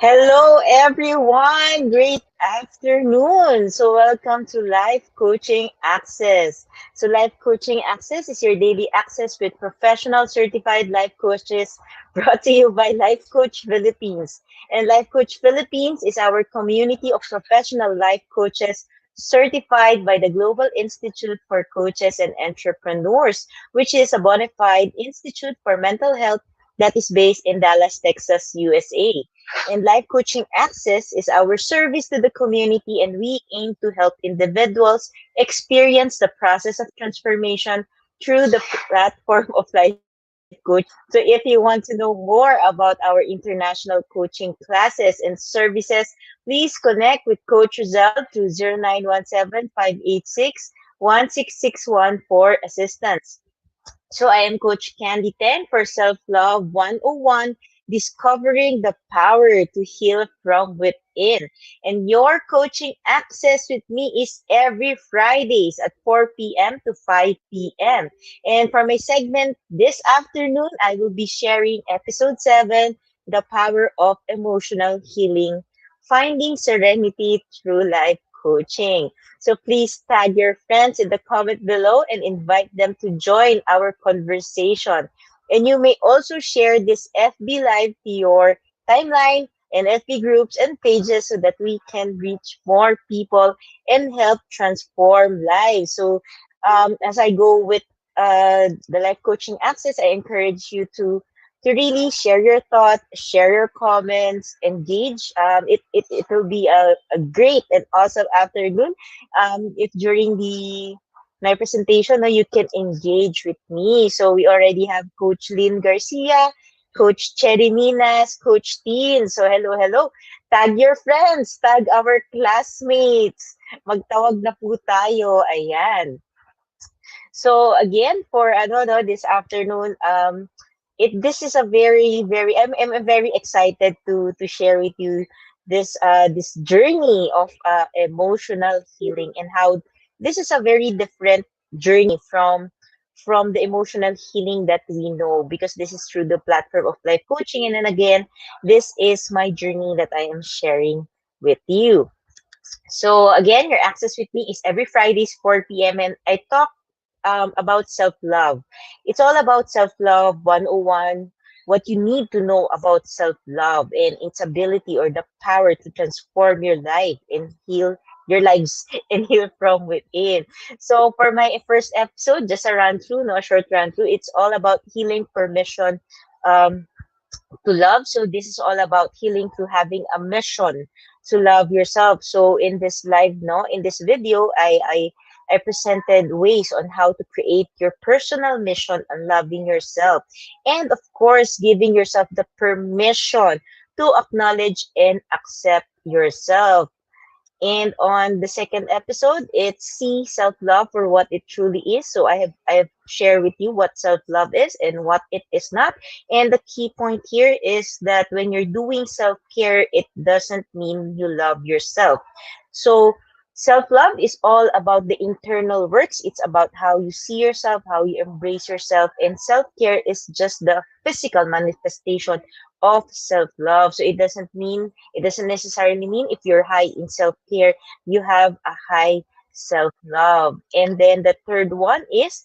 Hello, everyone. Great afternoon. So, welcome to Life Coaching Access. So, Life Coaching Access is your daily access with professional certified life coaches brought to you by Life Coach Philippines. And Life Coach Philippines is our community of professional life coaches certified by the Global Institute for Coaches and Entrepreneurs, which is a bona fide institute for mental health that is based in Dallas, Texas, USA. And Life Coaching Access is our service to the community, and we aim to help individuals experience the process of transformation through the platform of Life Coach. So, if you want to know more about our international coaching classes and services, please connect with Coach Rizal to 0917-586-1661 for assistance. So I am Coach Candee Teng for Self Love 101, discovering the power to heal from within. And your coaching access with me is every Fridays at 4 p.m. to 5 p.m. And for my segment this afternoon, I will be sharing episode 7, The Power of Emotional Healing, Finding Serenity Through Life Coaching. So please tag your friends in the comment below and invite them to join our conversation. And you may also share this FB Live to your timeline and FB groups and pages so that we can reach more people and help transform lives. So as I go with the life coaching access, I encourage you to really share your thoughts, share your comments, engage. It will be a great and awesome afternoon. If during the my presentation, no, you can engage with me. So we already have Coach Lynn Garcia, Coach Cherry Minas, Coach Teen. So hello, hello. Tag your friends, tag our classmates. Magtawag na po tayo. Ayan. So again, for ano no, this afternoon, this is a very I'm very excited to share with you this journey of emotional healing, and how this is a very different journey from the emotional healing that we know, because this is through the platform of life coaching. And then again, this is my journey that I am sharing with you. So again, your access with me is every Fridays 4 p.m. and I talk about self-love. It's all about self-love 101, what you need to know about self-love and its ability or the power to transform your life and heal your lives and heal from within. So for my first episode, just a run through, no, a short run through, it's all about healing permission um, to love. So this is all about healing through having a mission to love yourself. So in this live, no, in this video, I presented ways on how to create your personal mission on loving yourself, and of course, giving yourself the permission to acknowledge and accept yourself. And on the second episode, it's see self-love for what it truly is. So I have shared with you what self-love is and what it is not. And the key point here is that when you're doing self-care, it doesn't mean you love yourself. So self-love is all about the internal works. It's about how you see yourself, how you embrace yourself, and self-care is just the physical manifestation of self-love. So it doesn't necessarily mean if you're high in self-care, you have a high self-love. And then the third one is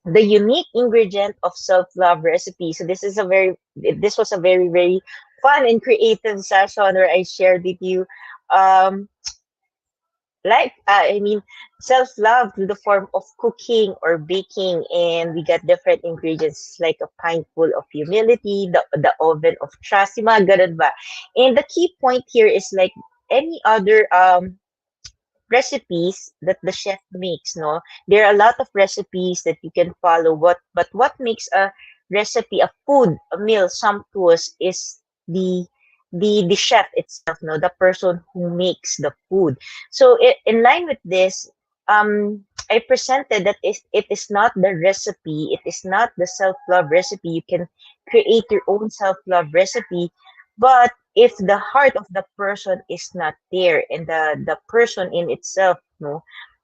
the unique ingredient of self-love recipe. So this was a very fun and creative session where I shared with you um like I mean self-love through the form of cooking or baking, and we got different ingredients like a pint full of humility, the oven of trust, yung mga ganun ba. And the key point here is like any other recipes that the chef makes, no, there are a lot of recipes that you can follow, but what makes a recipe, a food, a meal sumptuous is the chef itself, no, the person who makes the food. So in line with this, I presented that it is not the recipe, it is not the self-love recipe. You can create your own self-love recipe, but if the heart of the person is not there, and the person in itself, no,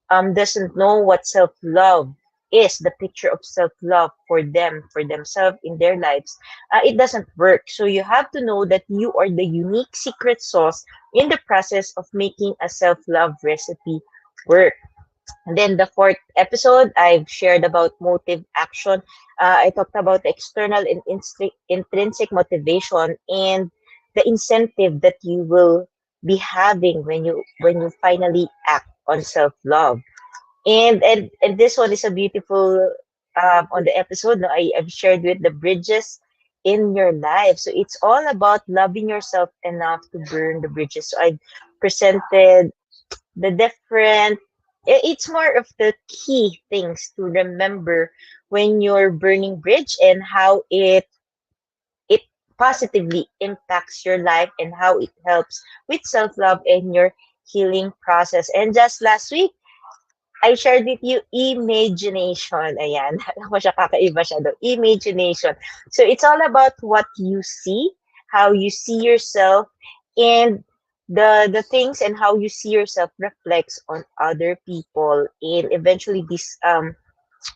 doesn't know what self-love is the picture of self-love for them, for themselves in their lives, it doesn't work. So you have to know that you are the unique secret sauce in the process of making a self-love recipe work. And then the fourth episode, I've shared about motive action. I talked about the external and intrinsic motivation and the incentive that you will be having when you finally act on self-love. And this one is a beautiful on the episode. No, I've shared with the bridges in your life. So it's all about loving yourself enough to burn the bridges. So I presented the different it's more of the key things to remember when you're burning bridge and how it positively impacts your life and how it helps with self-love and your healing process. And just last week I shared with you imagination. Ayan. Alam ko siya, kakaiba siya daw. Imagination. So it's all about what you see, how you see yourself, and the things and how you see yourself reflects on other people. And eventually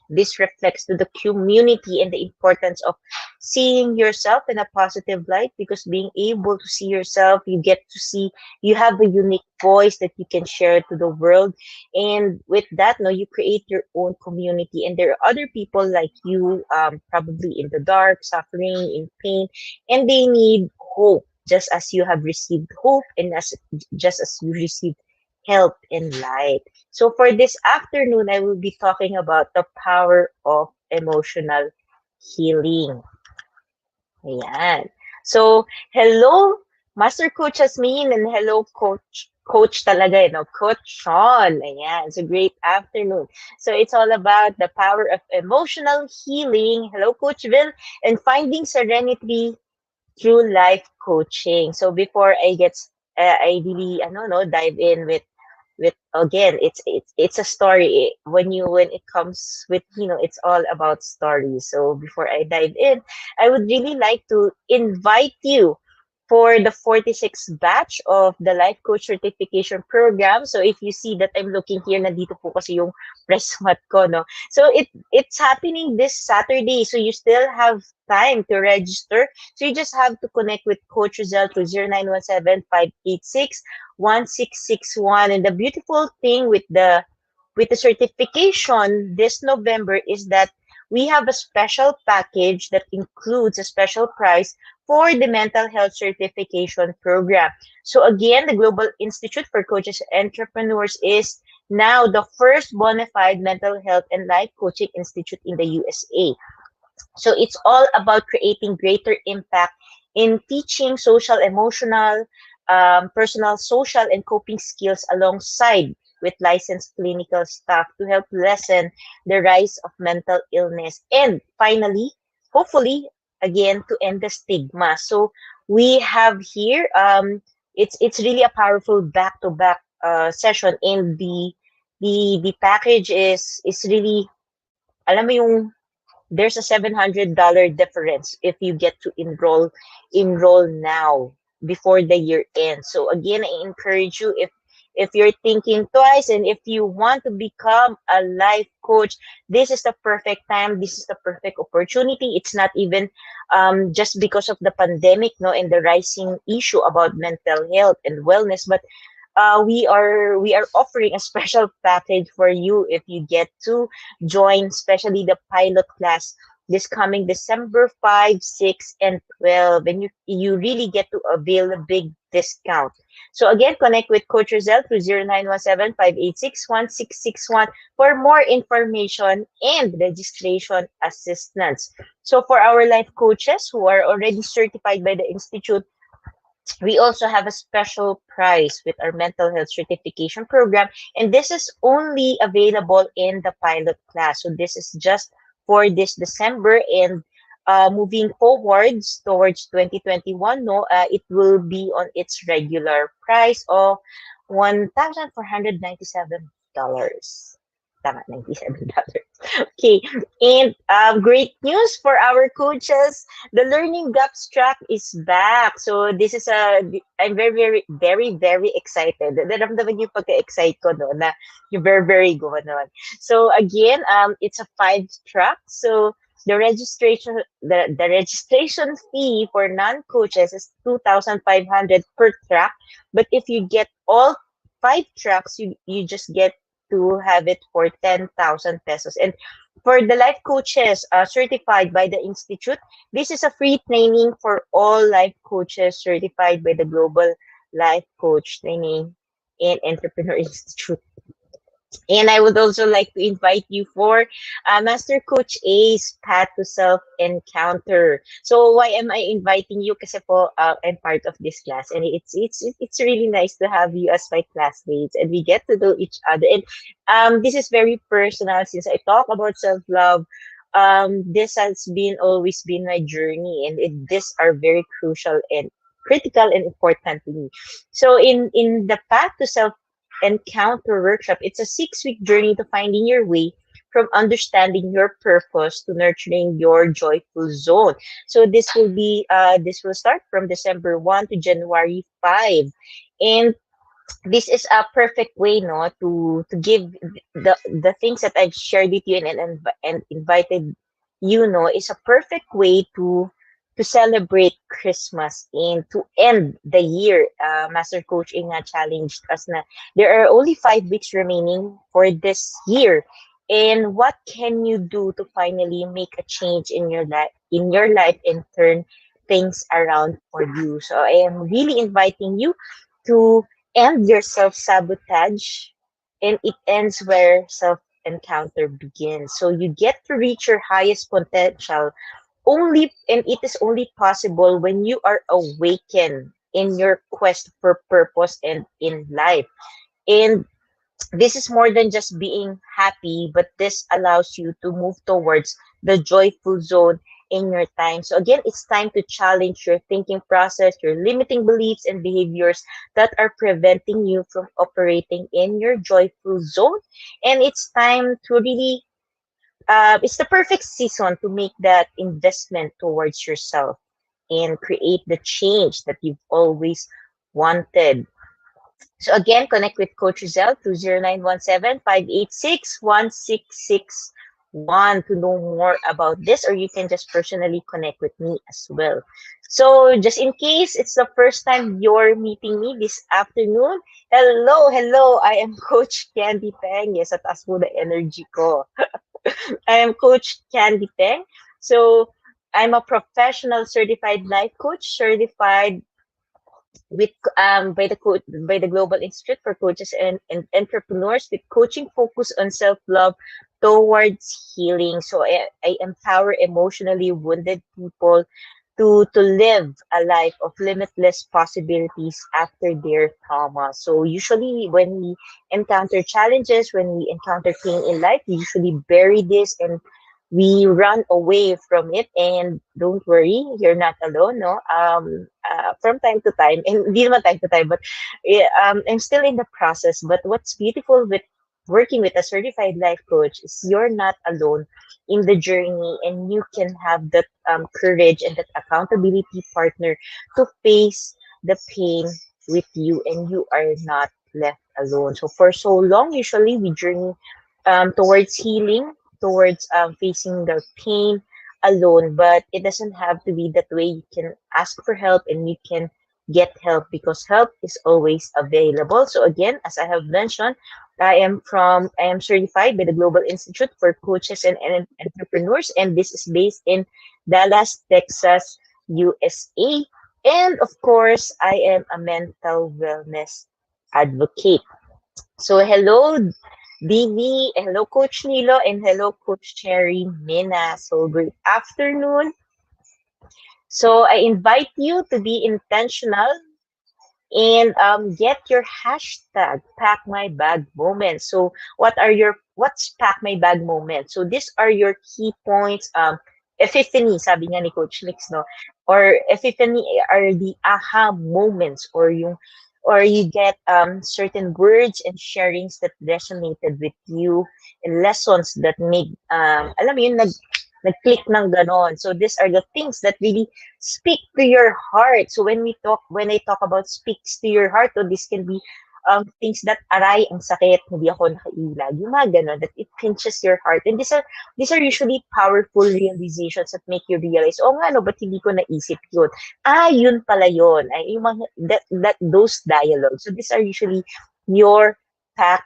this reflects to the community and the importance of seeing yourself in a positive light, because being able to see yourself, you get to see you have a unique voice that you can share to the world. And with that, no, you create your own community, and there are other people like you, probably in the dark, suffering, in pain, and they need hope, just as you have received hope, and as just as you received help and light. So for this afternoon, I will be talking about the power of emotional healing. Ayan. So, hello, Master Coach Jasmine, and hello, Coach talaga, Coach Sean. Ayan. So, great afternoon. So, it's all about the power of emotional healing. Hello, Coach Will, and finding serenity through life coaching. So, before I really, I don't know, dive in with again, it's a story. When it comes with, it's all about stories. So before I dive in, I would really like to invite you for the 46th batch of the life coach certification program. So if you see that I'm looking here, nandito po kasi yung press mat ko, no? So it's happening this Saturday. So you still have time to register. So you just have to connect with Coach Rizal through 0917-586-1661. And the beautiful thing with the certification this November is that we have a special package that includes a special price for the mental health certification program. So again, the Global Institute for Coaches and Entrepreneurs is now the first bona fide mental health and life coaching institute in the USA. So it's all about creating greater impact in teaching social, emotional, personal, social, and coping skills alongside with licensed clinical staff to help lessen the rise of mental illness. And finally, hopefully, again, to end the stigma. So we have here, it's really a powerful back-to-back session, and the package is really, alam mo yung there's a $700 difference if you get to enroll now before the year ends. So again, I encourage you, if you're thinking twice and if you want to become a life coach, this is the perfect time. This is the perfect opportunity. It's not even just because of the pandemic, no, and the rising issue about mental health and wellness, but we are offering a special package for you if you get to join, especially the pilot class this coming December 5, 6, and 12, and you really get to avail a big discount. So again, connect with Coach Rizal through 0917-586-1661 for more information and registration assistance. So for our life coaches who are already certified by the Institute, we also have a special price with our mental health certification program, and this is only available in the pilot class. So this is just for this December, and moving forwards towards 2021, no, it will be on its regular price of $1,497. Tama, $97. Okay, and great news for our coaches. The Learning Gaps track is back. So this is I'm very, very, very, very excited. Naramdaman yung pagka-excite ko no, na you're very, very good no. So again, it's a 5 track. So the registration fee for non-coaches is 2,500 per track. But if you get all 5 tracks, you just get to have it for 10,000 pesos. And for the life coaches certified by the Institute, this is a free training for all life coaches certified by the Global Life Coach Training and Entrepreneur Institute. And I would also like to invite you for Master Coach A's Path to Self Encounter. So why am I inviting you? Kasi po I'm part of this class, and it's really nice to have you as my classmates, and we get to know each other. And this is very personal since I talk about self love. This has been always been my journey, and these are very crucial and critical and important to me. So in the Path to Self Encounter workshop, it's a 6-week journey to finding your way from understanding your purpose to nurturing your joyful zone. So this will start from December 1 to January 5. And this is a perfect way no to give the things that I've shared with you and invited you know is a perfect way to celebrate Christmas and to end the year. Master Coach Inga challenged us na there are only 5 weeks remaining for this year. And what can you do to finally make a change in your life and turn things around for you? So I am really inviting you to end your self-sabotage, and it ends where self-encounter begins. So you get to reach your highest potential only, and it is only possible when you are awakened in your quest for purpose and in life. And this is more than just being happy, but this allows you to move towards the joyful zone in your time. So again, it's time to challenge your thinking process, your limiting beliefs and behaviors that are preventing you from operating in your joyful zone. And it's time to really it's the perfect season to make that investment towards yourself and create the change that you've always wanted. So again, connect with Coach Rizal to 0917-586-1661 to know more about this, or you can just personally connect with me as well. So just in case it's the first time you're meeting me this afternoon, hello, hello, I am Coach Candee Teng. Yes, at taas mo the energy ko. I am Coach Candee Teng. So I'm a professional certified life coach, certified with by the Global Institute for Coaches and Entrepreneurs, with coaching focus on self-love towards healing. So I empower emotionally wounded people to live a life of limitless possibilities after their trauma. So usually when we encounter challenges, when we encounter pain in life, we usually bury this and we run away from it. And don't worry, you're not alone, no. From time to time, and hindi naman time to time, but I'm still in the process. But what's beautiful with working with a certified life coach is you're not alone in the journey, and you can have that courage and that accountability partner to face the pain with you, and you are not left alone. So for so long, usually we journey towards healing, towards facing the pain alone, but it doesn't have to be that way. You can ask for help and you can get help because help is always available. So again, as I have mentioned, I am certified by the Global Institute for Coaches and Entrepreneurs, and this is based in Dallas, Texas, USA. And of course, I am a mental wellness advocate. So hello, Divi, hello, Coach Nilo, and hello, Coach Cherry Mina. So good afternoon. So I invite you to be intentional and get your hashtag pack my bag moments. So what's pack my bag moments? So these are your key points. Epiphany, sabi nga ni Coach Nix, no? Or epiphany are the aha moments, or yung or you get certain words and sharings that resonated with you, and lessons that make, alam mo yun, nag-click ng ganon. So these are the things that really speak to your heart. So when I talk about speaks to your heart, this can be things that aray ang sakit, hindi ako nakailag. Yung mga ganon, that it pinches your heart. And these are usually powerful realizations that make you realize, oh nga no, ba't hindi ko naisip yun? Yun pala yun. Ay, yung mga, those dialogues. So these are usually your pack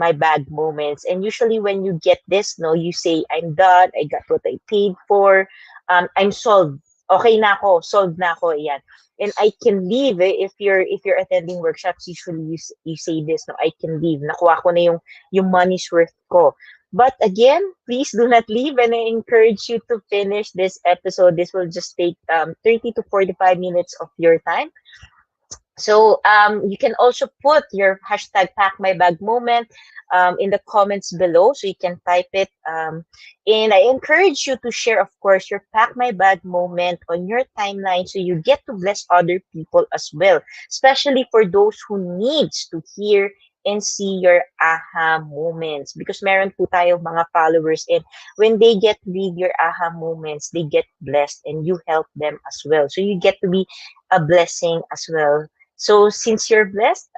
my bag moments. And usually when you get this, no, you say, I'm done, I got what I paid for, I'm solved. Okay na ako, solved na ako, yan. And I can leave, if you're attending workshops, usually you say this, no, I can leave. Nakuha ko na yung money's worth ko. But again, please do not leave, and I encourage you to finish this episode. This will just take 30 to 45 minutes of your time. So you can also put your hashtag pack my bag moment in the comments below. So you can type it. And I encourage you to share, of course, your pack my bag moment on your timeline so you get to bless other people as well, especially for those who needs to hear and see your aha moments. Because meron po tayo mga followers, and when they get to read your aha moments, they get blessed and you help them as well. So you get to be a blessing as well. So since you're blessed,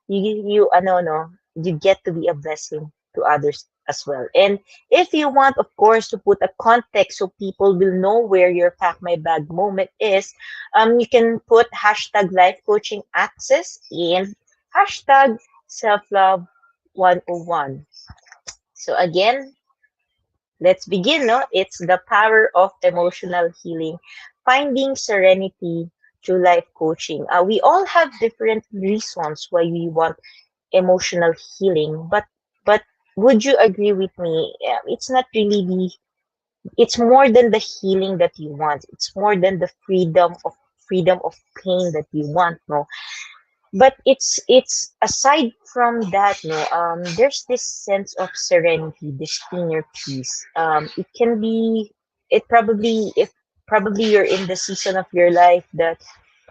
you get to be a blessing to others as well. And if you want, of course, to put a context so people will know where your pack my bag moment is, you can put hashtag life coaching access and hashtag self love 101. So again, let's begin, no? It's the power of emotional healing, finding serenity through life coaching. We all have different reasons why we want emotional healing, but would you agree with me? It's not really it's more than the healing that you want. It's more than the freedom of pain that you want, no? But it's aside from that, no, there's this sense of serenity, this inner peace. It can be, it probably, if probably you're in the season of your life that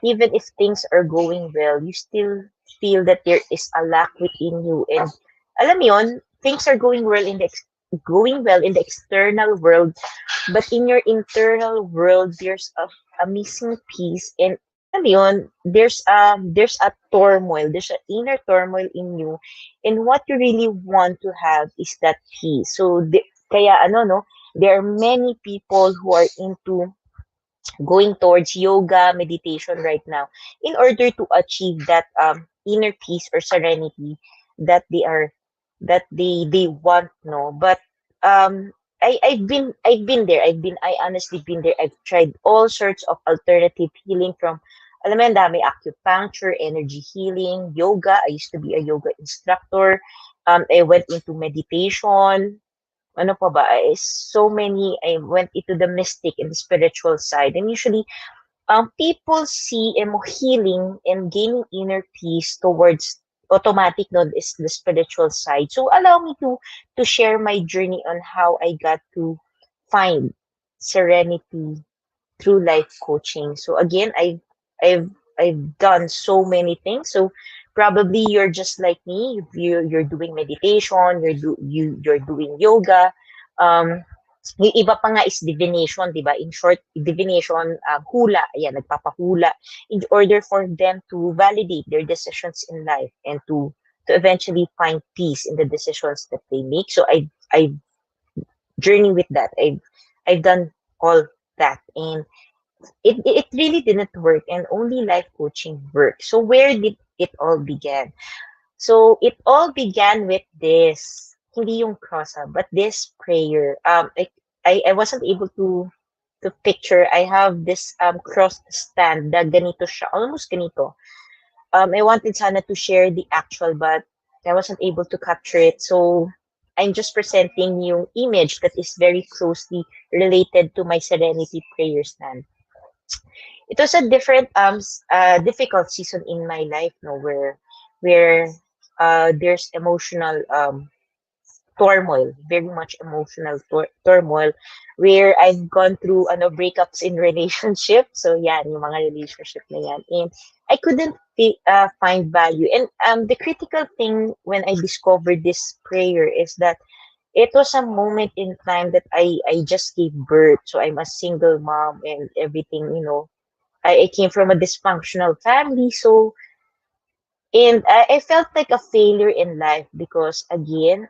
even if things are going well, you still feel that there is a lack within you. And alam mo yun, things are going well in the external world, but in your internal world, there's a missing piece. And alam mo yun, there's a turmoil, there's an inner turmoil in you. And what you really want to have is that peace. So, kaya ano, no, there are many people who are into going towards yoga, meditation right now in order to achieve that inner peace or serenity that they want, no. But I've been there. I honestly been there. I've tried all sorts of alternative healing, from alam mo yan, dami, acupuncture, energy healing, yoga. I used to be a yoga instructor. I went into meditation. Ano pa ba? So many. I went into the mystic and the spiritual side. And usually, people see healing and gaining inner peace towards automatic, no, is the spiritual side. So allow me to share my journey on how I got to find serenity through life coaching. So again, I've I've done so many things. So probably you're just like me. You're doing meditation. You're doing yoga. Um, yung iba pa nga is divination, di ba? In short, divination, hula, ayan, nagpapahula, in order for them to validate their decisions in life and to eventually find peace in the decisions that they make. So I journey with that. I've done all that, and it really didn't work, and only life coaching worked. So where did it all begin? So it all began with this, hindi yung cross, but this prayer. I wasn't able to picture. I have this cross stand na ganito siya, almost ganito. I wanted sana to share the actual, but I wasn't able to capture it. So I'm just presenting yung image that is very closely related to my Serenity prayer stand. It was a difficult season in my life, no, where there's emotional turmoil, very much emotional turmoil, where I've gone through breakups in relationship. So yan, yung mga relationship na yan. And I couldn't find value. And the critical thing when I discovered this prayer is that it was a moment in time that I just gave birth. So I'm a single mom and everything, I came from a dysfunctional family. So, and I felt like a failure in life because, again,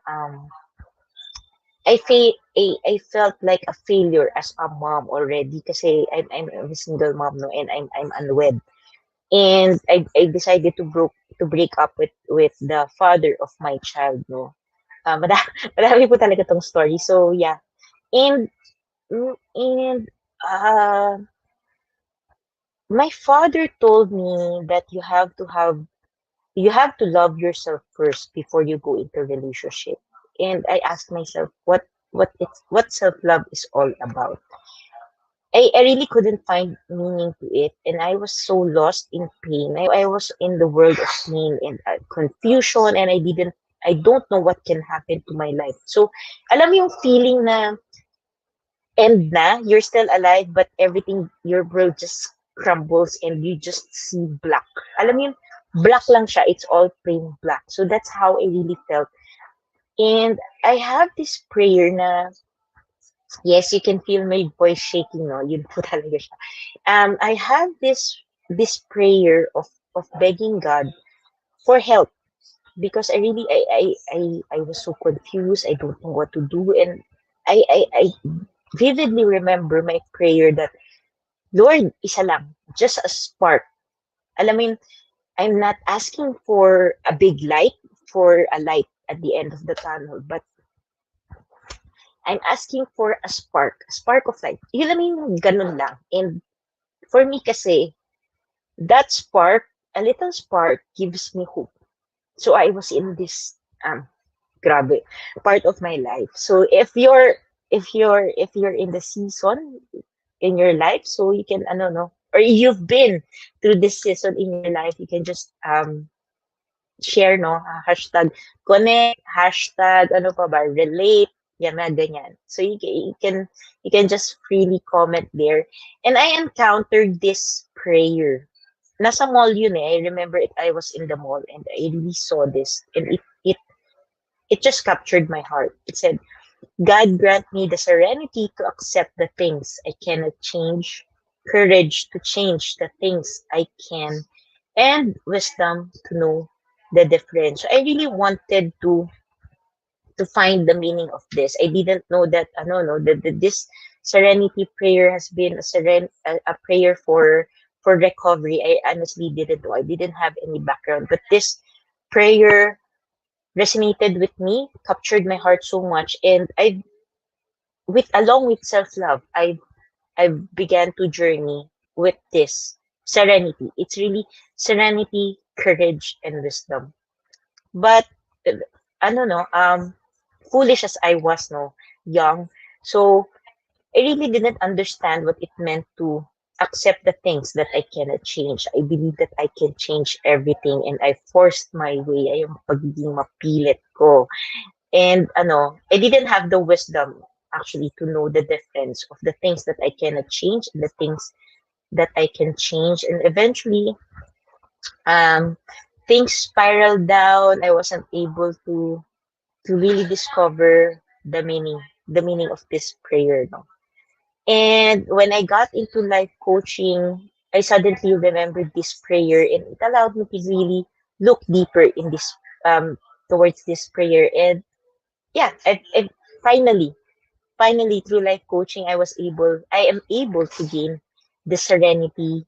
I felt like a failure as a mom already kasi I'm a single mom, no, and I'm unwed. And I decided to break up with the father of my child, no. Madami po talaga tong story. So yeah. And and uh my father told me that you have to love yourself first before you go into relationship. And I asked myself what self-love is all about. I really couldn't find meaning to it, and I was so lost in pain. I was in the world of pain and confusion, and I don't know what can happen to my life. So, alam mo yung feeling na end na, you're still alive, but everything, your world just crumbles and you just see black. Alam mo yun, black lang siya. It's all plain black. So that's how I really felt. And I have this prayer na, yes, you can feel my voice shaking, no? Yun po talaga siya. I have this prayer of begging God for help because I was so confused. I don't know what to do, and I vividly remember my prayer that Lord, isa lang, just a spark. Alam mo yun, I'm not asking for a big light, for a light at the end of the tunnel, but I'm asking for a spark of light. Yun alam mo yung ganun lang. And for me kasi, that spark, a little spark gives me hope. So I was in this grabe part of my life. So if you're in the season in your life, so you can ano no, or you've been through this season in your life, you can just share, no, hashtag connect, hashtag ano pa ba, relate, yan na ganyan. So you can just freely comment there. And I encountered this prayer. Nasa mall yun eh. I remember it. I was in the mall and I really saw this, and it just captured my heart. It said, God grant me the serenity to accept the things I cannot change, courage to change the things I can, and wisdom to know the difference. So I really wanted to find the meaning of this. I didn't know that no that this serenity prayer has been a prayer for recovery. I honestly didn't know. I didn't have any background, but this prayer resonated with me, captured my heart so much, and I with along with self-love, I began to journey with this serenity. It's really serenity, courage, and wisdom. But ano no, foolish as I was, no, young, so I really didn't understand what it meant to accept the things that I cannot change. I believe that I can change everything, and I forced my way. Ay, yung pagiging mapilit ko. And I didn't have the wisdom actually to know the difference of the things that I cannot change and the things that I can change. And eventually, um, things spiraled down. I wasn't able to really discover the meaning of this prayer. No? And when I got into life coaching, I suddenly remembered this prayer, and it allowed me to really look deeper in this um towards this prayer. And yeah, I finally through life coaching, I am able to gain the serenity,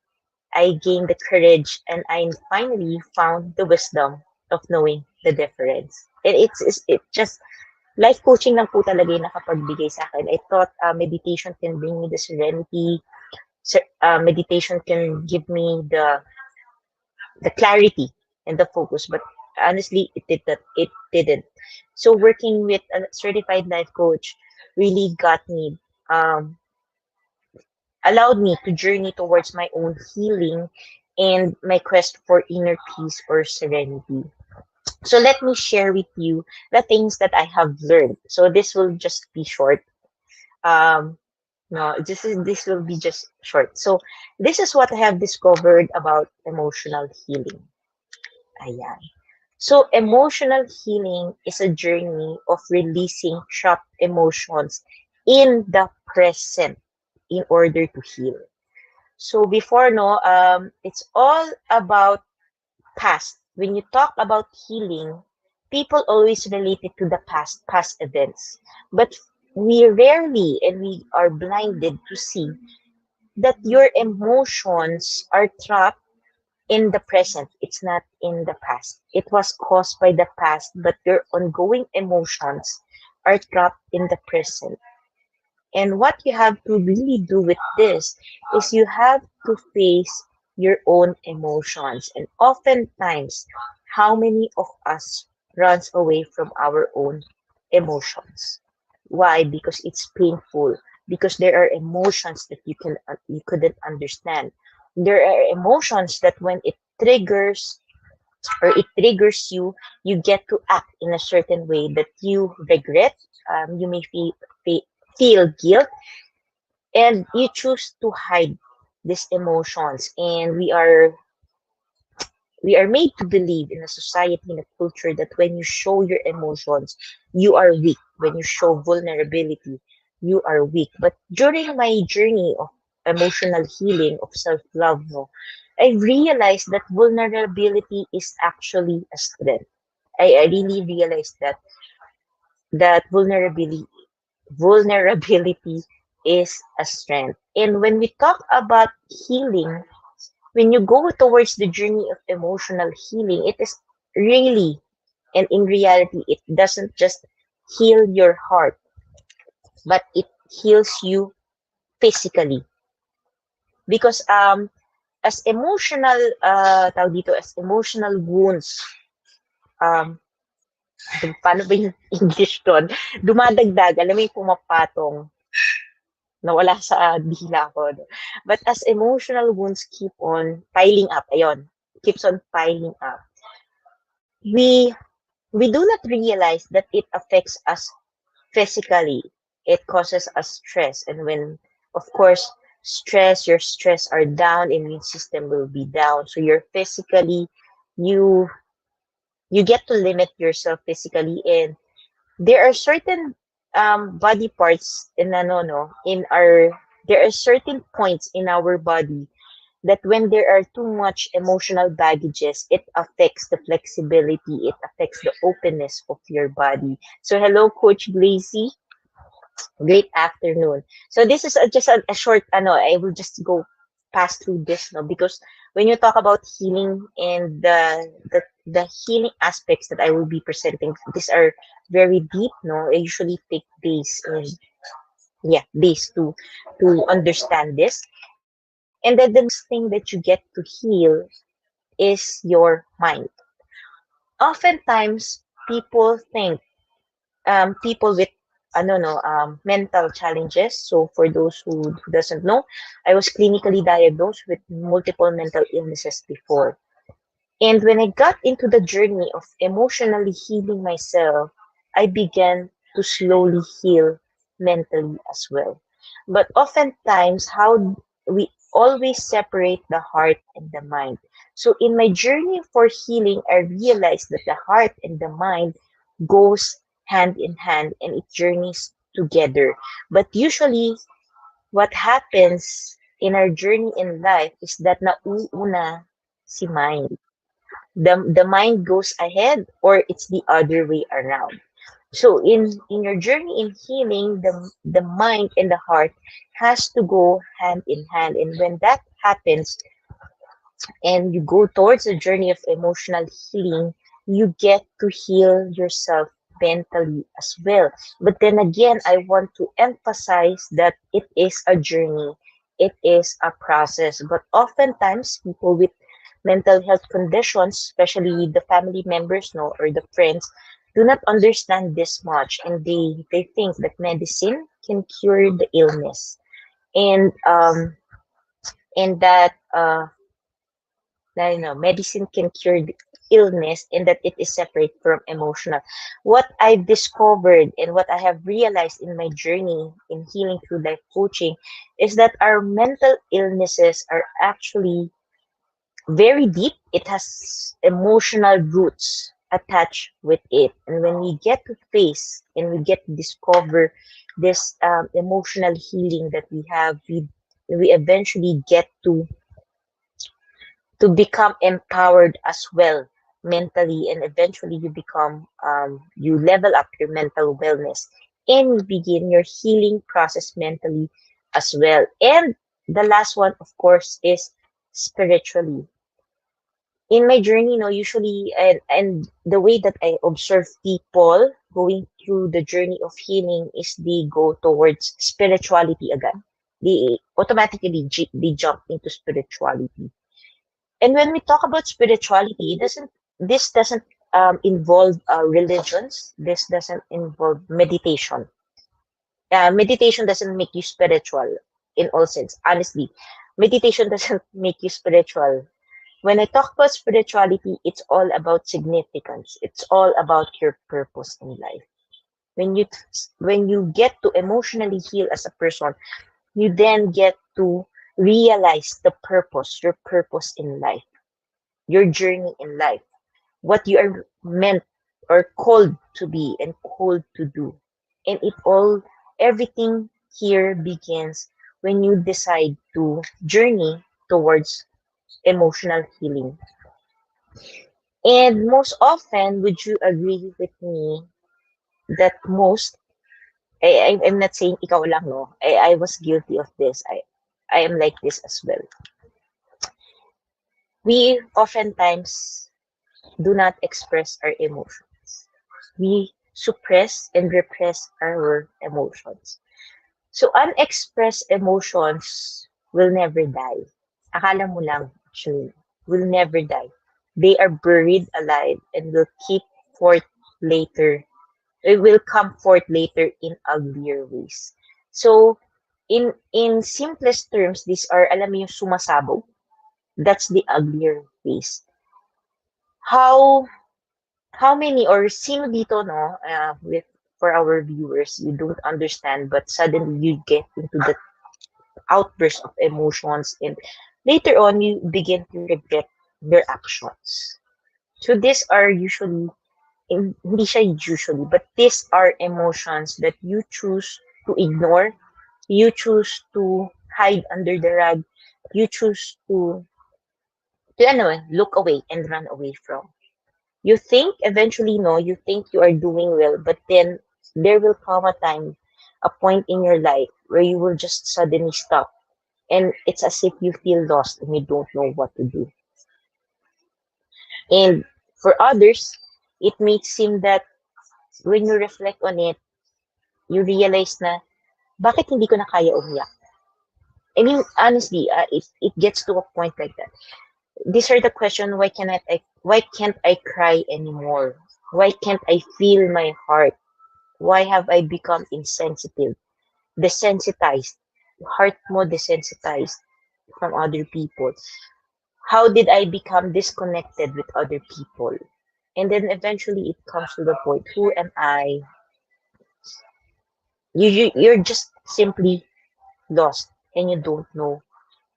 I gained the courage, and I finally found the wisdom of knowing the difference. And it just life coaching lang po talaga yung nakapagbigay sa akin. I thought meditation can bring me the serenity. Meditation can give me the clarity and the focus, but honestly, it didn't. So working with a certified life coach really got me, um, allowed me to journey towards my own healing and my quest for inner peace or serenity. So let me share with you the things that I have learned. So this will just be short. Um, No, this will be just short. So this is what I have discovered about emotional healing. Ayan. So emotional healing is a journey of releasing trapped emotions in the present in order to heal. So before, no, it's all about past. When you talk about healing, people always relate it to the past events. But we rarely and we are blinded to see that your emotions are trapped in the present. It's not in the past. It was caused by the past, but your ongoing emotions are trapped in the present. And what you have to really do with this is you have to face your own emotions. And oftentimes, how many of us runs away from our own emotions? Why? Because it's painful. Because there are emotions that you couldn't understand. There are emotions that when it triggers or it triggers you, you get to act in a certain way that you regret. You may feel guilt, and you choose to hide these emotions. And we are made to believe in a society, in a culture, that when you show your emotions, you are weak. When you show vulnerability, you are weak. But during my journey of emotional healing, of self-love, no, I realized that vulnerability is actually a strength. I really realized that vulnerability is a strength. And when we talk about healing, when you go towards the journey of emotional healing, it is really, and in reality, it doesn't just heal your heart, but it heals you physically. Because as emotional, tawag dito, as emotional wounds, um, paano ba yung English doon? Dumadagdag, alam mo yung pumapatong, nawala sa dila ko. No? But as emotional wounds keep on piling up, ayon, keeps on piling up, we we do not realize that it affects us physically. It causes us stress. And when, of course, your stress are down, immune system will be down. So you're physically, you you get to limit yourself physically. And there are certain body parts in ano, no, in our there are certain points in our body that when there are too much emotional baggages, it affects the flexibility, it affects the openness of your body. So hello, Coach Glacy. Great afternoon. So this is just a short, ano, I will just go pass through this, no, because when you talk about healing and the healing aspects that I will be presenting, these are very deep, no. I usually take days, and yeah, days to understand this. And then the next thing that you get to heal is your mind. Oftentimes, people think people with mental challenges. So for those who doesn't know, I was clinically diagnosed with multiple mental illnesses before. And when I got into the journey of emotionally healing myself, I began to slowly heal mentally as well. But oftentimes, how we always separate the heart and the mind. So in my journey for healing, I realized that the heart and the mind goes hand in hand and it journeys together. But usually, what happens in our journey in life is that nauuna si mind. The mind goes ahead, or it's the other way around. So in your journey in healing, the mind and the heart has to go hand in hand. And when that happens, and you go towards a journey of emotional healing, you get to heal yourself mentally as well. But then again, I want to emphasize that it is a journey, it is a process. But oftentimes, people with mental health conditions, especially the family members, no, or the friends, do not understand this much, and they think that medicine can cure the illness, and that medicine can cure. illness and that it is separate from emotional. What I've discovered and what I have realized in my journey in healing through life coaching is that our mental illnesses are actually very deep. It has emotional roots attached with it. And when we get to face and we get to discover this emotional healing that we have, we eventually get to become empowered as well mentally, and eventually you become you level up your mental wellness and you begin your healing process mentally as well. And the last one, of course, is spiritually. In my journey, usually, and the way that I observe people going through the journey of healing is they go towards spirituality again. They automatically they jump into spirituality. And when we talk about spirituality, this doesn't involve religions. This doesn't involve meditation. Meditation doesn't make you spiritual in all sense. Honestly, meditation doesn't make you spiritual. When I talk about spirituality, it's all about significance. It's all about your purpose in life. When you when you get to emotionally heal as a person, you then get to realize your purpose in life, your journey in life, what you are meant or called to be and called to do. And everything here begins when you decide to journey towards emotional healing. And most often, would you agree with me that I'm not saying ikaw lang, no? I was guilty of this. I am like this as well. We oftentimes do not express our emotions. We suppress and repress our emotions. So unexpressed emotions will never die. Akala mo lang, actually, will never die. They are buried alive and will keep forth later. It will come forth later in uglier ways. So, in simplest terms, these are, alam mo yung sumasabog. That's the uglier ways. How how many or sino dito, no, with for our viewers, you don't understand, but suddenly you get into the outburst of emotions, and later on you begin to regret your actions. So these are usually, hindi siya usually, but these are emotions that you choose to ignore, you choose to hide under the rug, you choose to look away and run away from. You think eventually, no, you think you are doing well, but then there will come a time, a point in your life where you will just suddenly stop. And it's as if you feel lost and you don't know what to do. And for others, it may seem that when you reflect on it, you realize na, bakit hindi ko na kaya umiyak? I mean, honestly, it gets to a point like that. These are the questions, why can't I cry anymore? Why can't I feel my heart? Why have I become insensitive, desensitized, heart mo desensitized from other people? How did I become disconnected with other people? And then eventually it comes to the point, who am I? You're just simply lost and you don't know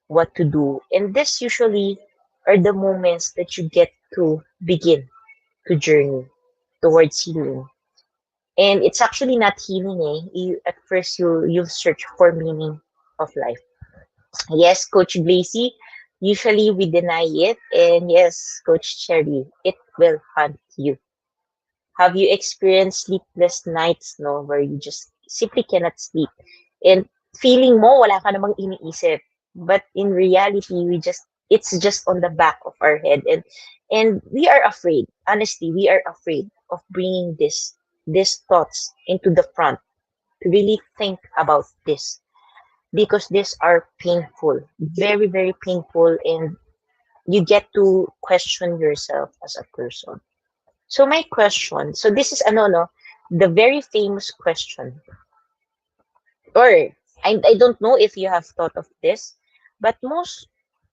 what to do. And this usually are the moments that you get to begin to journey towards healing. And it's actually not healing, eh? At first you'll search for meaning of life. Yes, Coach Blazy, usually we deny it. And yes, Coach Cherry, it will haunt you. Have you experienced sleepless nights, no, where you just simply cannot sleep? And feeling mo, wala ka namang iniisip. But in reality, it's just on the back of our head. And we are afraid, honestly, we are afraid of bringing these thoughts into the front to really think about this because these are painful, very, very painful, and you get to question yourself as a person. So my question, so this is ano no, the very famous question, or I don't know if you have thought of this, but most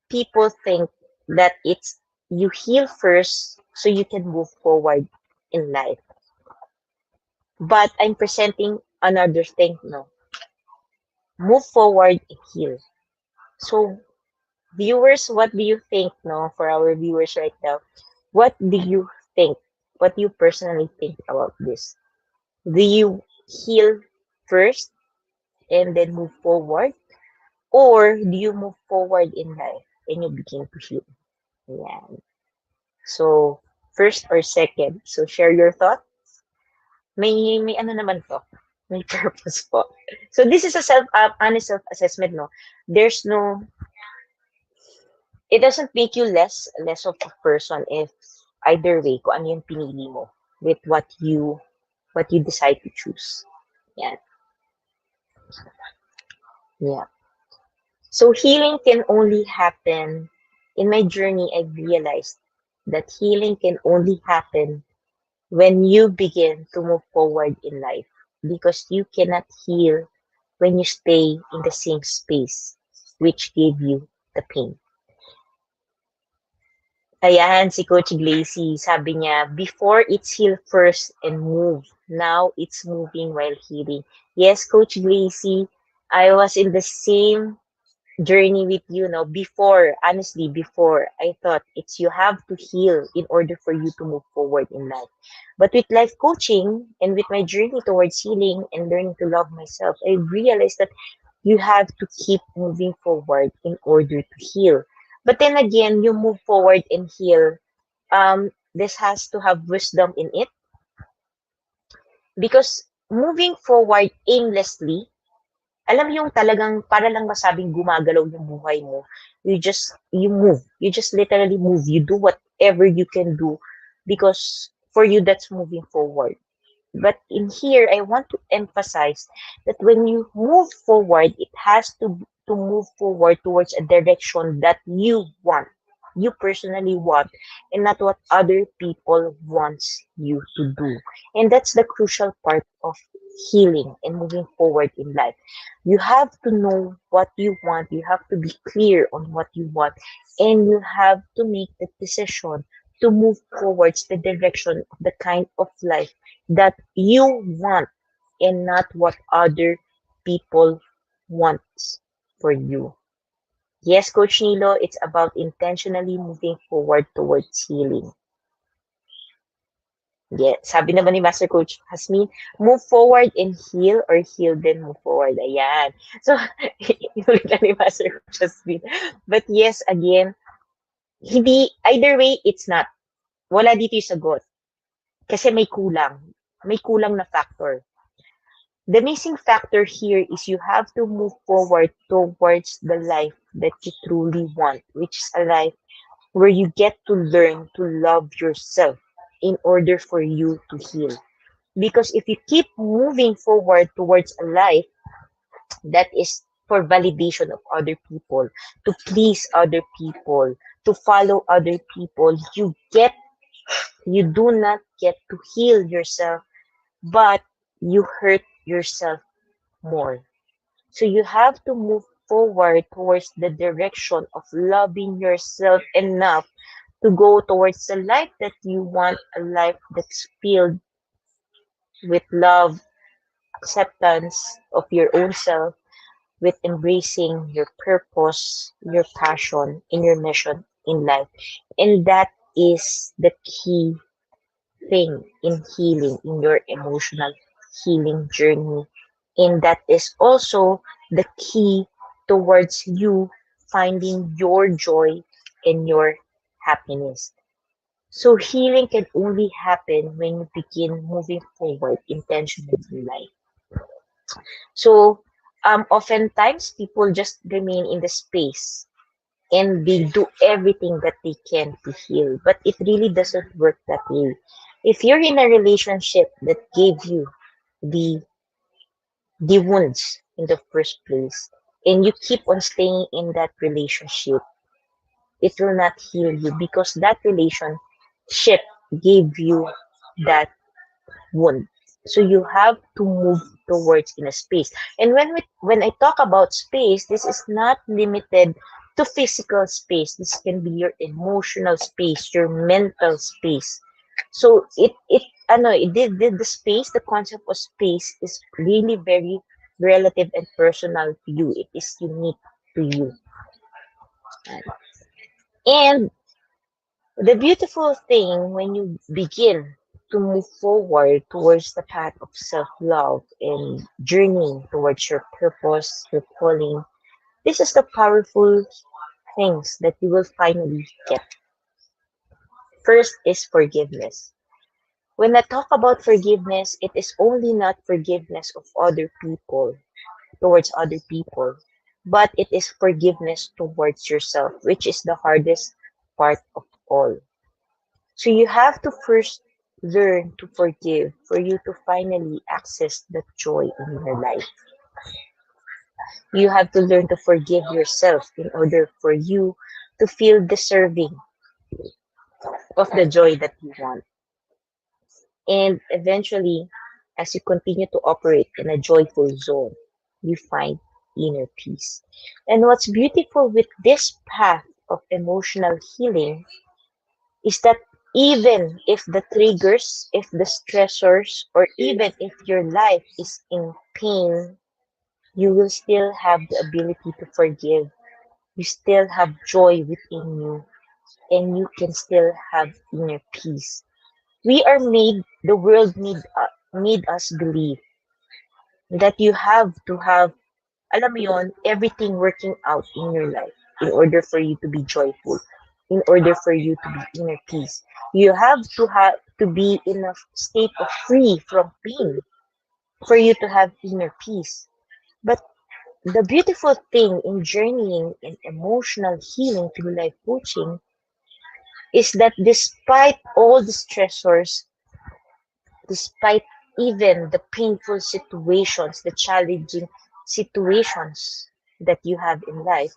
people think that it's You heal first so you can move forward in life. But I'm presenting another thing, no. Move forward and heal. So, viewers, what do you think, no, for our viewers right now? What do you think? What do you personally think about this? Do you heal first and then move forward? Or do you move forward in life and you begin to heal? Yeah. So, first or second? So, share your thought. May ano naman to, may purpose po. So this is a honest self-assessment, no? There's no, it doesn't make you less of a person if either way, kung ano yung pinili mo with what you decide to choose. Yeah, yeah. So healing can only happen, in my journey, I realized that healing can only happen when you begin to move forward in life because you cannot heal when you stay in the same space which gave you the pain. Ayan, si Coach Glacy, sabi niya, before it's heal first and move. Now it's moving while healing. Yes, Coach Glacy, I was in the same journey with you know before, honestly, before I thought it's you have to heal in order for you to move forward in life. But with life coaching and with my journey towards healing and learning to love myself, I realized that you have to keep moving forward in order to heal. But then again, you move forward and heal. This has to have wisdom in it because moving forward aimlessly, alam mo yung talagang para lang masabing gumagalaw yung buhay mo, you move. You just literally move. You do whatever you can do because for you that's moving forward. But in here, I want to emphasize that when you move forward, it has to move forward towards a direction that you personally want, and not what other people wants you to do. And that's the crucial part of healing and moving forward in life. You have to know what you want. You have to be clear on what you want, and you have to make the decision to move towards the direction of the kind of life that you want and not what other people want for you. Yes, Coach Nilo, it's about intentionally moving forward towards healing. Yeah, sabi naman ni Master Coach Hasmin, move forward and heal or heal then move forward. Ayan. So, inulit na ni Master Coach Hasmin. But yes, again, hindi, either way, it's not. Wala dito yung sagot. Kasi may kulang. May kulang na factor. The missing factor here is you have to move forward towards the life that you truly want, which is a life where you get to learn to love yourself in order for you to heal. Because if you keep moving forward towards a life that is for validation of other people, to please other people, to follow other people, you do not get to heal yourself, but you hurt yourself more. So you have to move forward towards the direction of loving yourself enough to go towards the life that you want, a life that's filled with love, acceptance of your own self, with embracing your purpose, your passion, and your mission in life. And that is the key thing in healing, in your emotional healing journey. And that is also the key towards you finding your joy and your happiness. So healing can only happen when you begin moving forward intentionally in life. So oftentimes people just remain in the space and they do everything that they can to heal, but it really doesn't work that way. If you're in a relationship that gave you the the wounds in the first place and you keep on staying in that relationship, it will not heal you because that relationship gave you that wound. So you have to move towards in a space. And when I talk about space, this is not limited to physical space. This can be your emotional space, your mental space. So the space, the concept of space is really very relative and personal to you. It is unique to you. And the beautiful thing when you begin to move forward towards the path of self-love and journeying towards your purpose, your calling, this is the powerful things that you will finally get. First is forgiveness. When I talk about forgiveness, it is only not forgiveness of other people towards other people, but it is forgiveness towards yourself, which is the hardest part of all. So you have to first learn to forgive for you to finally access the joy in your life. You have to learn to forgive yourself in order for you to feel deserving of the joy that you want. And eventually, as you continue to operate in a joyful zone, you find inner peace. And what's beautiful with this path of emotional healing is that even if the triggers, if the stressors, or even if your life is in pain, you will still have the ability to forgive. You still have joy within you, and you can still have inner peace. We are made, the world made us believe that you have to have, alam mo yon, everything working out in your life in order for you to be joyful, in order for you to be inner peace. You have to be in a state of free from pain for you to have inner peace. But the beautiful thing in journeying in emotional healing through life coaching is that despite all the stressors, despite even the painful situations, the challenging situations that you have in life,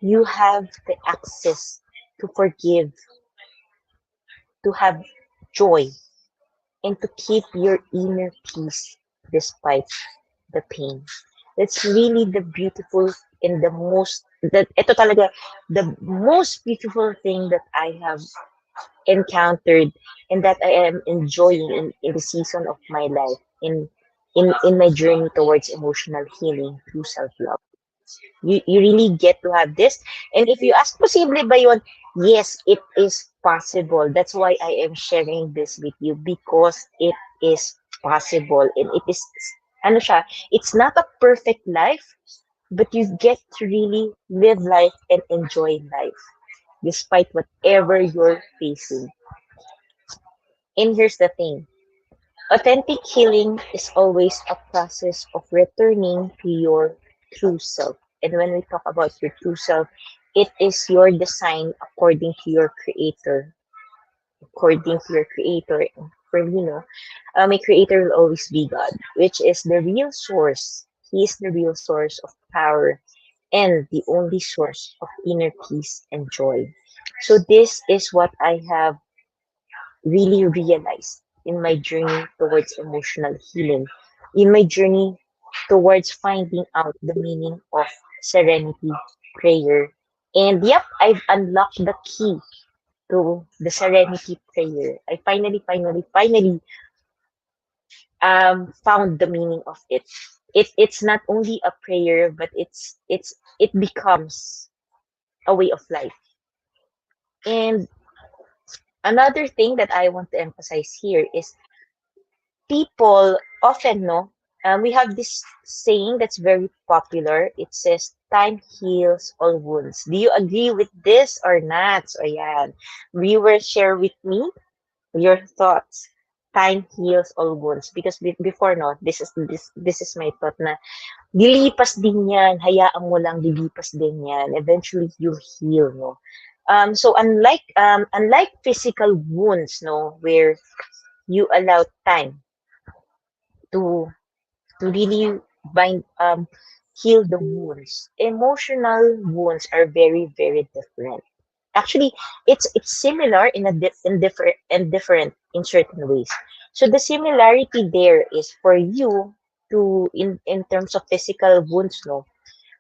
you have the access to forgive, to have joy, and to keep your inner peace despite the pain. That's really the beautiful and the most, that ito talaga the most beautiful thing that I have encountered and that I am enjoying in the season of my life in my journey towards emotional healing through self-love. You really get to have this. And if you ask, posible ba yun? Yes, it is possible. That's why I am sharing this with you because it is possible. And it is, ano siya, it's not a perfect life, but you get to really live life and enjoy life despite whatever you're facing. And here's the thing. Authentic healing is always a process of returning to your true self. And when we talk about your true self, it is your design according to your creator. According to your creator. For me, no, my creator will always be God, which is the real source. He is the real source of power and the only source of inner peace and joy. So this is what I have really realized in my journey towards emotional healing, in my journey towards finding out the meaning of serenity prayer. And yep, I've unlocked the key to the serenity prayer. I finally found the meaning of it. It's not only a prayer, but it becomes a way of life. And another thing that I want to emphasize here is people often know, we have this saying that's very popular. It says, time heals all wounds. Do you agree with this or not? So, ayan. Viewers, share with me your thoughts. Time heals all wounds. Because before, no, this is my thought na, lilipas din yan. Hayaan mo lang, lilipas din yan. Eventually, you'll heal, no? So, unlike physical wounds, no, where you allow time to really bind heal the wounds. Emotional wounds are very different. Actually, it's similar in different in certain ways. So the similarity there is for you to in terms of physical wounds, no.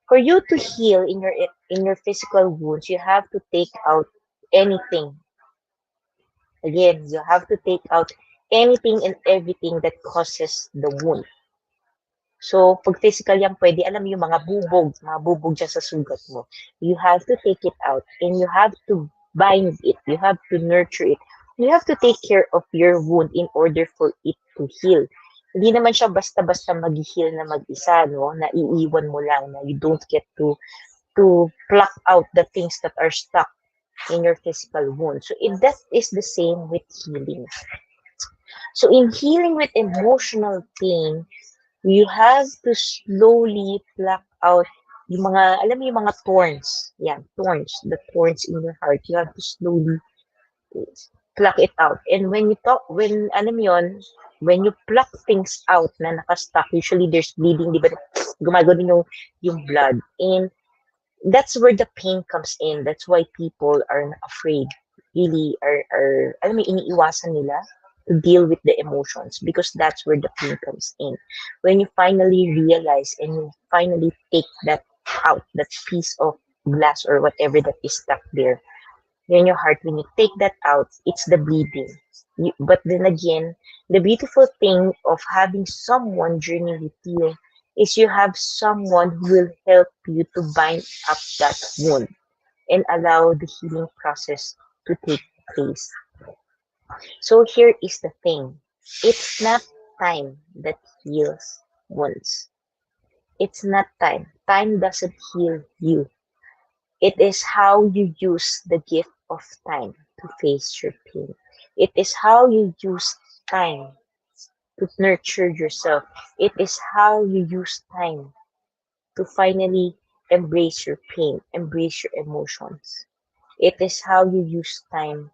For you to heal in your physical wounds, you have to take out anything. Again, you have to take out anything and everything that causes the wound. So, pag physical yan, pwede, alam mo yung mga bubog dyan sa sugat mo. You have to take it out and you have to bind it. You have to nurture it. You have to take care of your wound in order for it to heal. Hindi naman siya basta-basta mag-heal na mag-isa, no? Na iiwan mo lang, na you don't get to pluck out the things that are stuck in your physical wound. So, that is the same with healing. So, in healing with emotional pain, you have to slowly pluck out yung mga, alam mo yung mga thorns. Yan, thorns. The thorns in your heart. You have to slowly pluck it out. And alam mo yun, when you pluck things out na nakastuck, usually there's bleeding, di ba? Gumagano yung blood. And that's where the pain comes in. That's why people are afraid. Really alam mo, iniiwasan nila to deal with the emotions because that's where the pain comes in. When you finally realize and you finally take that out, that piece of glass or whatever that is stuck there in your heart, when you take that out, it's the bleeding. But then again, the beautiful thing of having someone journey with you is you have someone who will help you to bind up that wound and allow the healing process to take place. So here is the thing. It's not time that heals wounds. It's not time. Time doesn't heal you. It is how you use the gift of time to face your pain. It is how you use time to nurture yourself. It is how you use time to finally embrace your pain, embrace your emotions. It is how you use time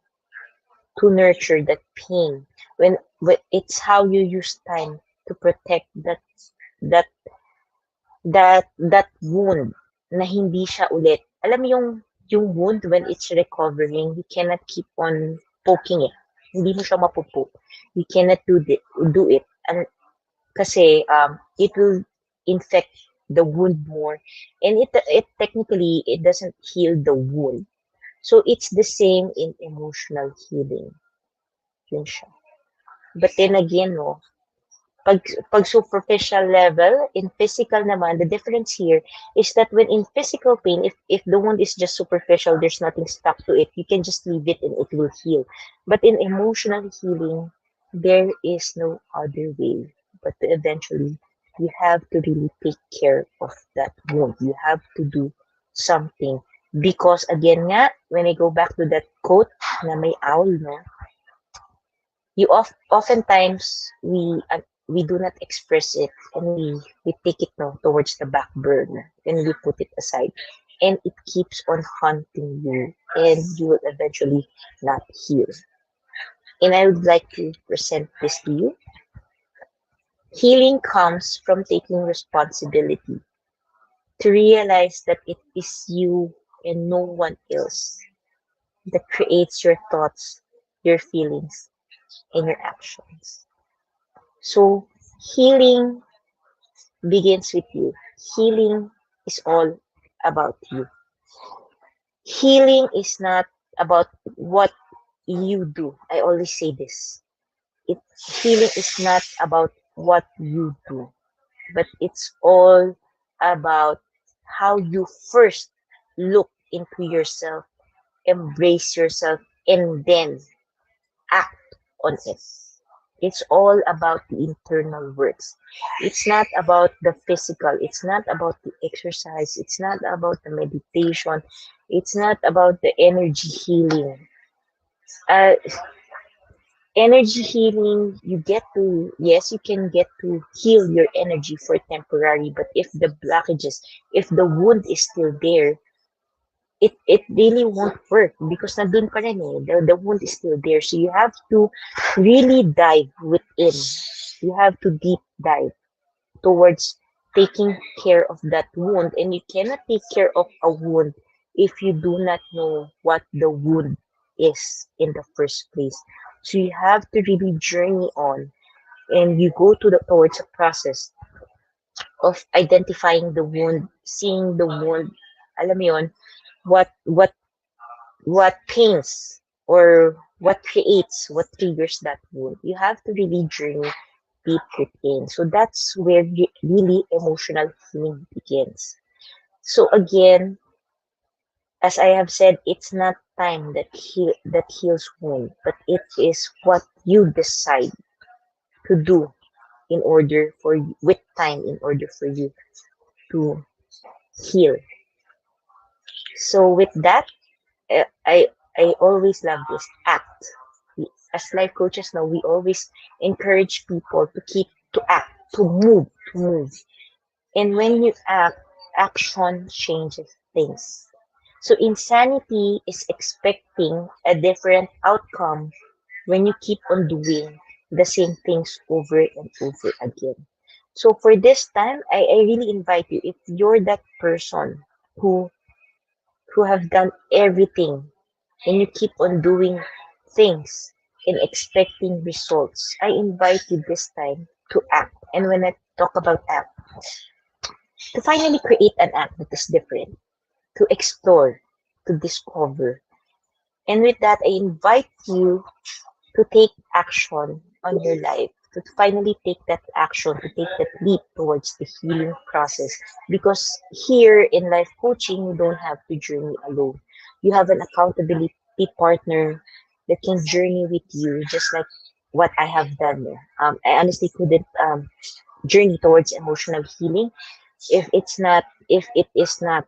to nurture that pain. When it's how you use time to protect that that wound na hindi siya ulit. Alam mo yung wound when it's recovering, you cannot keep on poking it. Hindi mo siya mapupoke. You cannot do it. And kasi it will infect the wound more and it technically it doesn't heal the wound. So it's the same in emotional healing. Yun siya. But then again, no, pag superficial level, in physical naman, the difference here is that when in physical pain, if the wound is just superficial, there's nothing stuck to it, you can just leave it and it will heal. But in emotional healing, there is no other way but to eventually, you have to really take care of that wound. You have to do something. Because again nga, when I go back to that quote na may owl, no, oftentimes we do not express it and we take it no towards the back burner and we put it aside and it keeps on haunting you and you will eventually not heal. And I would like to present this to you. Healing comes from taking responsibility to realize that it is you and no one else that creates your thoughts, your feelings, and your actions. So healing begins with you. Healing is all about you. Healing is not about what you do. I always say this. Healing is not about what you do, but it's all about how you first look into yourself, embrace yourself, and then act on it. It's all about the internal works. It's not about the physical. It's not about the exercise. It's not about the meditation. It's not about the energy healing. Uh, Energy healing, yes, you can get to heal your energy for temporary, but if the blockages, if the wound is still there, it really won't work because nandun pa rin eh. The wound is still there. So you have to really dive within. You have to deep dive towards taking care of that wound. And you cannot take care of a wound if you do not know what the wound is in the first place. So you have to really journey on and you go towards a process of identifying the wound, seeing the wound, alam mo yun, what what what pains or what creates, what triggers that wound. You have to really journey deep within. So that's where really emotional healing begins. So again, as I have said, it's not time that heals wound, but it is what you decide to do in order for you, with time, in order for you to heal. So with that, I always love this act. As life coaches now, we always encourage people to keep to act, to move. And when you act, action changes things. So insanity is expecting a different outcome when you keep on doing the same things over and over again. So for this time, I really invite you, if you're that person who who have done everything and you keep on doing things and expecting results, I invite you this time to act. And when I talk about act, to finally create an act that is different, to explore, to discover. And with that, I invite you to take action on your life, to finally take that action, to take that leap towards the healing process. Because here in life coaching, you don't have to journey alone. You have an accountability partner that can journey with you, just like what I have done. I honestly couldn't journey towards emotional healing if it is not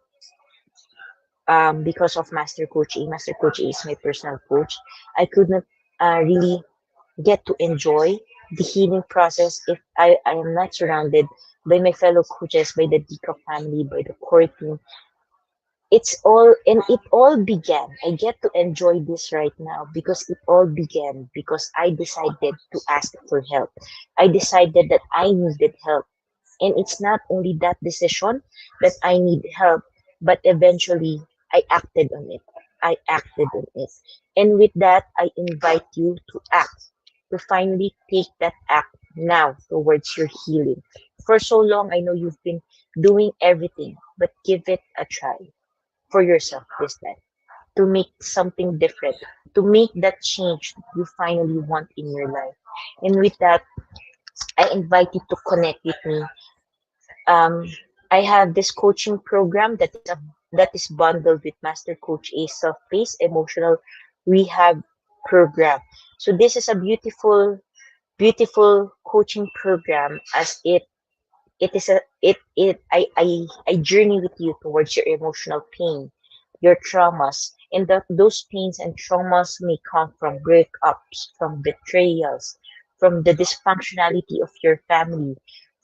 because of Master Coach A. Master Coach A is my personal coach. I could not really get to enjoy the healing process if I am not surrounded by my fellow coaches, by the Dika family, by the core team. It's all, and it all began. I get to enjoy this right now because it all began because I decided to ask for help. I decided that I needed help. And it's not only that decision that I need help, but eventually I acted on it. I acted on it. And with that, I invite you to act, to finally take that act now towards your healing. For so long, I know you've been doing everything, but give it a try for yourself this time to make something different, to make that change you finally want in your life. And with that, I invite you to connect with me. um, I have this coaching program that is bundled with Master Coach A self-paced emotional rehab program. So this is a beautiful coaching program as it is a it I journey with you towards your emotional pain, your traumas, and that those pains and traumas may come from breakups, from betrayals, from the dysfunctionality of your family,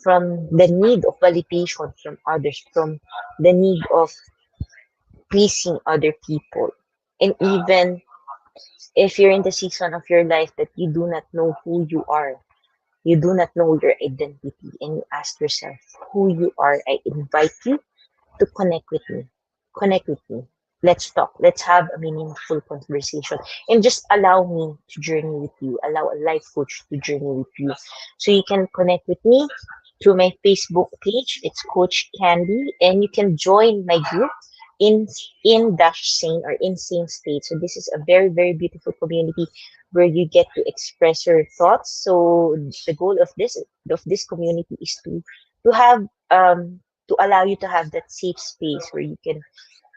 from the need of validation from others, from the need of pleasing other people, and even if you're in the season of your life that you do not know who you are, you do not know your identity, and you ask yourself who you are, I invite you to connect with me. Connect with me. Let's talk. Let's have a meaningful conversation. And just allow me to journey with you. Allow a life coach to journey with you. So you can connect with me through my Facebook page. It's Coach Candee. And you can join my group in Dash Sane or Insane State. So this is a very beautiful community where you get to express your thoughts. So the goal of this community is to have to allow you to have that safe space where you can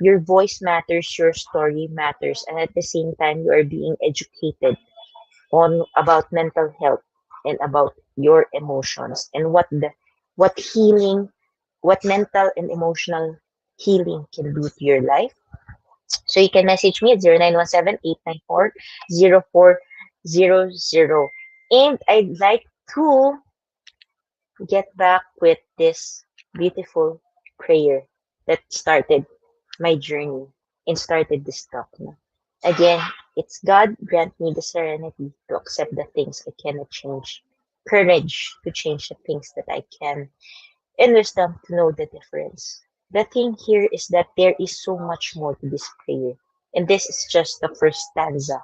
your voice matters, your story matters, and at the same time you are being educated on about mental health and about your emotions and what healing, what mental and emotional healing can do to your life. So you can message me at 0917-894-0400. And I'd like to get back with this beautiful prayer that started my journey and started this talk. No? Again, it's God grant me the serenity to accept the things I cannot change, courage to change the things that I can, and wisdom to know the difference. The thing here is that there is so much more to this prayer, and this is just the first stanza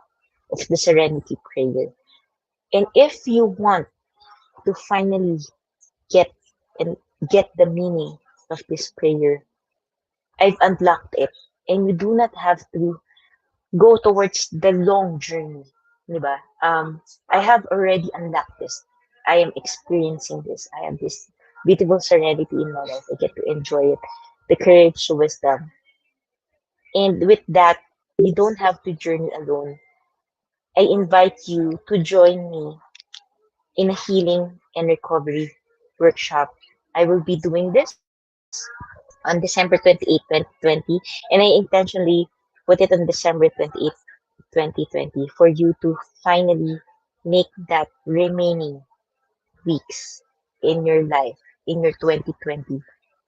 of the serenity prayer. And if you want to finally get and get the meaning of this prayer. I've unlocked it. And you do not have to go towards the long journey. Diba? I have already unlocked this. I am experiencing this. I have this beautiful serenity in my life. I get to enjoy it. The courage, the wisdom. And with that, you don't have to journey alone. I invite you to join me in a healing and recovery workshop. I will be doing this on December 28, 2020, and I intentionally put it on December 28th, 2020 for you to finally make that remaining weeks in your life, in your 2020,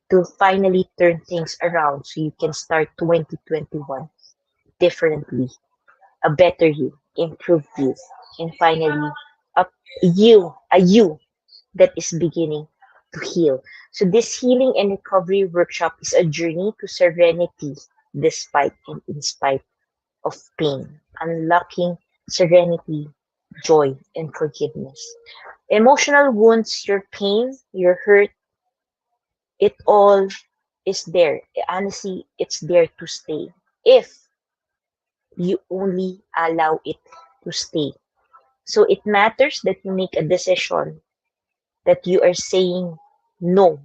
to finally turn things around so you can start 2021 differently, a better you, improved you, and finally a you that is beginning to heal. So this healing and recovery workshop is a journey to serenity despite and in spite of pain, unlocking serenity, joy, and forgiveness. Emotional wounds, your pain, your hurt, it all is there. Honestly, it's there to stay if you only allow it to stay. So it matters that you make a decision that you are saying no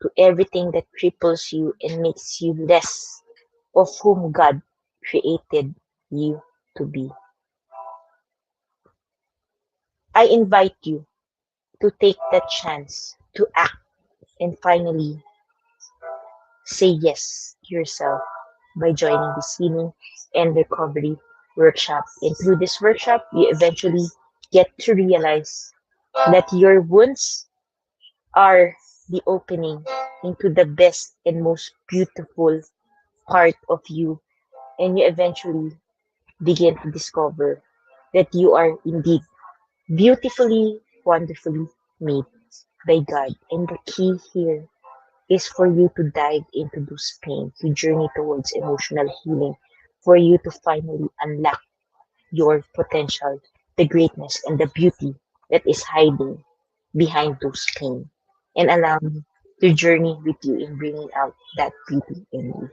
to everything that cripples you and makes you less of whom God created you to be. I invite you to take that chance to act and finally say yes to yourself by joining this healing and recovery workshop. And through this workshop, you eventually get to realize that your wounds are the opening into the best and most beautiful part of you. And you eventually begin to discover that you are indeed beautifully, wonderfully made by God. And the key here is for you to dive into those pain, to journey towards emotional healing, for you to finally unlock your potential, the greatness and the beauty that is hiding behind those pain, and allow me to journey with you in bringing out that beauty in you.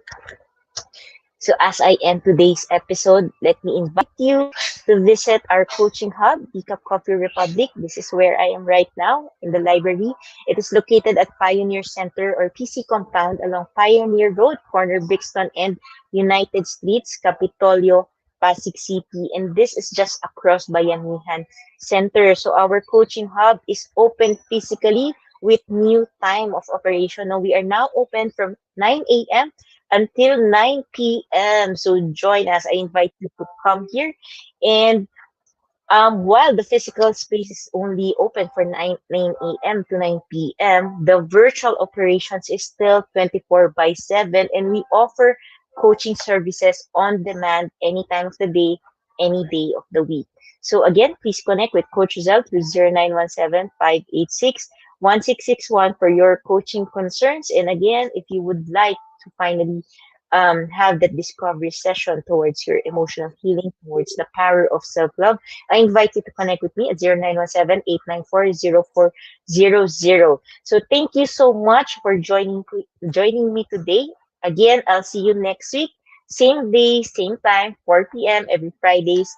So as I end today's episode, let me invite you to visit our coaching hub, Decaf Coffee Republic. This is where I am right now in the library. It is located at Pioneer Center or PC Compound along Pioneer Road, corner Brixton and United Streets, Capitolio, Pasig City. And this is just across Bayanihan Center. So our coaching hub is open physically with new time of operation. Now we are now open from 9 a.m. until 9 p.m. So join us. I invite you to come here. And while the physical space is only open for 9 a.m. to 9 p.m., the virtual operations is still 24 by 7, and we offer coaching services on demand any time of the day, any day of the week. So again, please connect with Coach Rizal through 0917-586-1661 for your coaching concerns. And again, if you would like to finally have that discovery session towards your emotional healing, towards the power of self-love, I invite you to connect with me at 0917-894-0400. So thank you so much for joining me today. Again, I'll see you next week. Same day, same time, 4 p.m. every Fridays.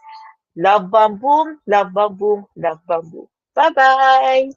Love bomb boom, love bomb boom, love bomb boom. Bye-bye.